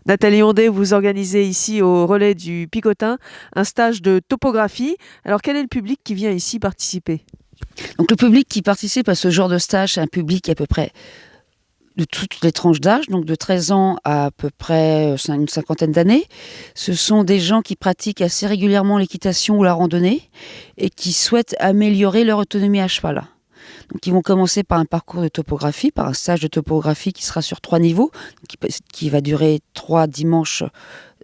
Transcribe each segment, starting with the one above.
Nathalie Ondé, vous organisez ici au relais du Picotin un stage de topographie. Alors quel est le public qui vient ici participer? Donc le public qui participe à ce genre de stage, c'est un public à peu près de toutes les tranches d'âge, donc de 13 ans à peu près une cinquantaine d'années. Ce sont des gens qui pratiquent assez régulièrement l'équitation ou la randonnée et qui souhaitent améliorer leur autonomie à cheval. Donc ils vont commencer par un parcours de topographie, par un stage de topographie qui sera sur 3 niveaux, qui va durer 3 dimanches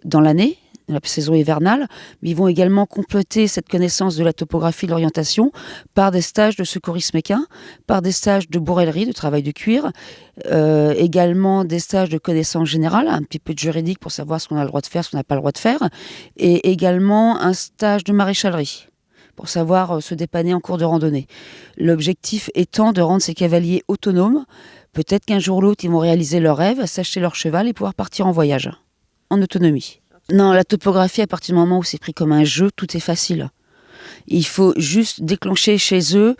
dans l'année, la saison hivernale, mais ils vont également compléter cette connaissance de la topographie, de l'orientation, par des stages de secourisme équin, par des stages de bourrellerie, de travail de cuir, également des stages de connaissance générale, un petit peu de juridique pour savoir ce qu'on a le droit de faire, ce qu'on n'a pas le droit de faire, et également un stage de maréchalerie pour savoir se dépanner en cours de randonnée. L'objectif étant de rendre ces cavaliers autonomes. Peut-être qu'un jour ou l'autre, ils vont réaliser leur rêve, s'acheter leur cheval et pouvoir partir en voyage, en autonomie. Non, la topographie, à partir du moment où c'est pris comme un jeu, tout est facile. Il faut juste déclencher chez eux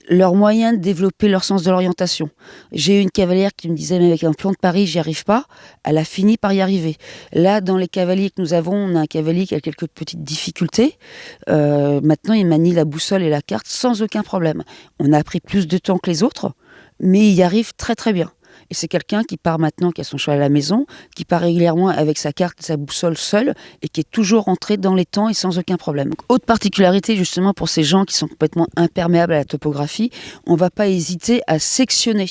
leur moyen de développer leur sens de l'orientation. J'ai eu une cavalière qui me disait, mais avec un plan de Paris, j'y arrive pas. Elle a fini par y arriver. Là, dans les cavaliers que nous avons, on a un cavalier qui a quelques petites difficultés. Maintenant, il manie la boussole et la carte sans aucun problème. On a pris plus de temps que les autres, mais il y arrive très très bien. Et c'est quelqu'un qui part maintenant, qui a son cheval à la maison, qui part régulièrement avec sa carte et sa boussole seule, et qui est toujours rentré dans les temps et sans aucun problème. Autre particularité justement pour ces gens qui sont complètement imperméables à la topographie, on ne va pas hésiter à sectionner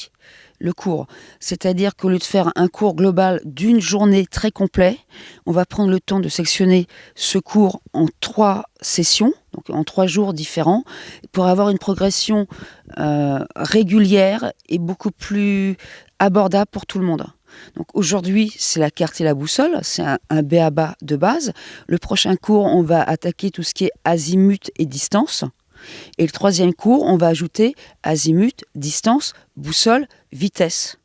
le cours. C'est-à-dire qu'au lieu de faire un cours global d'une journée très complet, on va prendre le temps de sectionner ce cours en 3 sessions, donc en 3 jours différents, pour avoir une progression régulière et beaucoup plus abordable pour tout le monde. Donc aujourd'hui, c'est la carte et la boussole, c'est un b.a.-ba de base. Le prochain cours, on va attaquer tout ce qui est azimut et distance. Et le 3e cours, on va ajouter azimut, distance, boussole, vitesse.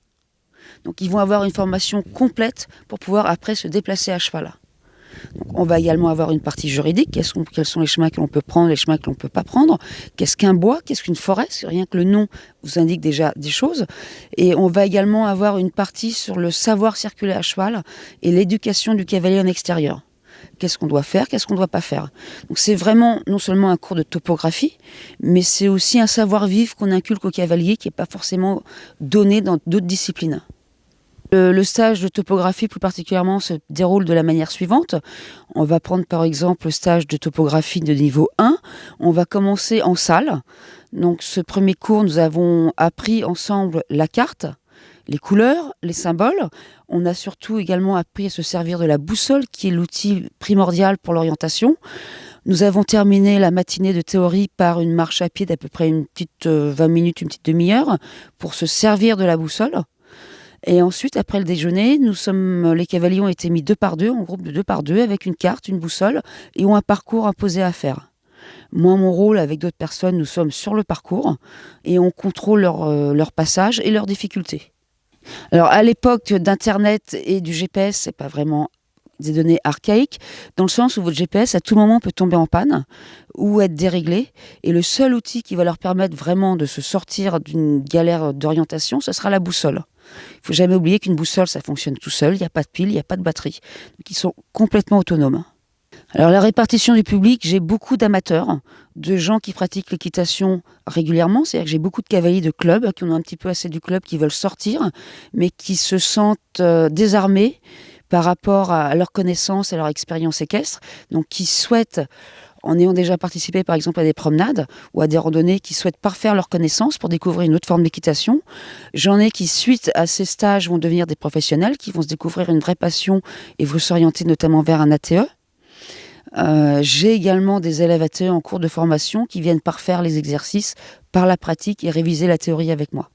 Donc ils vont avoir une formation complète pour pouvoir après se déplacer à cheval. Donc, on va également avoir une partie juridique, quels sont les chemins que l'on peut prendre, les chemins que l'on ne peut pas prendre, qu'est-ce qu'un bois, qu'est-ce qu'une forêt, rien que le nom vous indique déjà des choses. Et on va également avoir une partie sur le savoir circuler à cheval et l'éducation du cavalier en extérieur. Qu'est-ce qu'on doit faire, qu'est-ce qu'on ne doit pas faire. Donc c'est vraiment non seulement un cours de topographie, mais c'est aussi un savoir-vivre qu'on inculque au cavalier qui n'est pas forcément donné dans d'autres disciplines. Le stage de topographie plus particulièrement se déroule de la manière suivante. On va prendre par exemple le stage de topographie de niveau 1. On va commencer en salle. Donc ce premier cours, nous avons appris ensemble la carte, les couleurs, les symboles. On a surtout également appris à se servir de la boussole qui est l'outil primordial pour l'orientation. Nous avons terminé la matinée de théorie par une marche à pied d'à peu près une petite 20 minutes, une petite demi-heure pour se servir de la boussole. Et ensuite, après le déjeuner, les cavaliers ont été mis 2 par 2, en groupe de 2 par 2, avec une carte, une boussole, et ont un parcours imposé à faire. Moi, mon rôle, avec d'autres personnes, nous sommes sur le parcours, et on contrôle leur passage et leurs difficultés. Alors, à l'époque d'Internet et du GPS, c'est pas vraiment des données archaïques, dans le sens où votre GPS, à tout moment, peut tomber en panne ou être déréglé. Et le seul outil qui va leur permettre vraiment de se sortir d'une galère d'orientation, ce sera la boussole. Il ne faut jamais oublier qu'une boussole, ça fonctionne tout seul, il n'y a pas de pile, il n'y a pas de batterie. Donc ils sont complètement autonomes. Alors la répartition du public, j'ai beaucoup d'amateurs, de gens qui pratiquent l'équitation régulièrement. C'est-à-dire que j'ai beaucoup de cavaliers de club qui en ont un petit peu assez du club, qui veulent sortir, mais qui se sentent désarmés par rapport à leur connaissance et leur expérience équestre. Donc qui souhaitent, en ayant déjà participé par exemple à des promenades ou à des randonnées, qui souhaitent parfaire leurs connaissances pour découvrir une autre forme d'équitation. J'en ai qui, suite à ces stages, vont devenir des professionnels, qui vont se découvrir une vraie passion et vont s'orienter notamment vers un ATE. J'ai également des élèves ATE en cours de formation qui viennent parfaire les exercices par la pratique et réviser la théorie avec moi.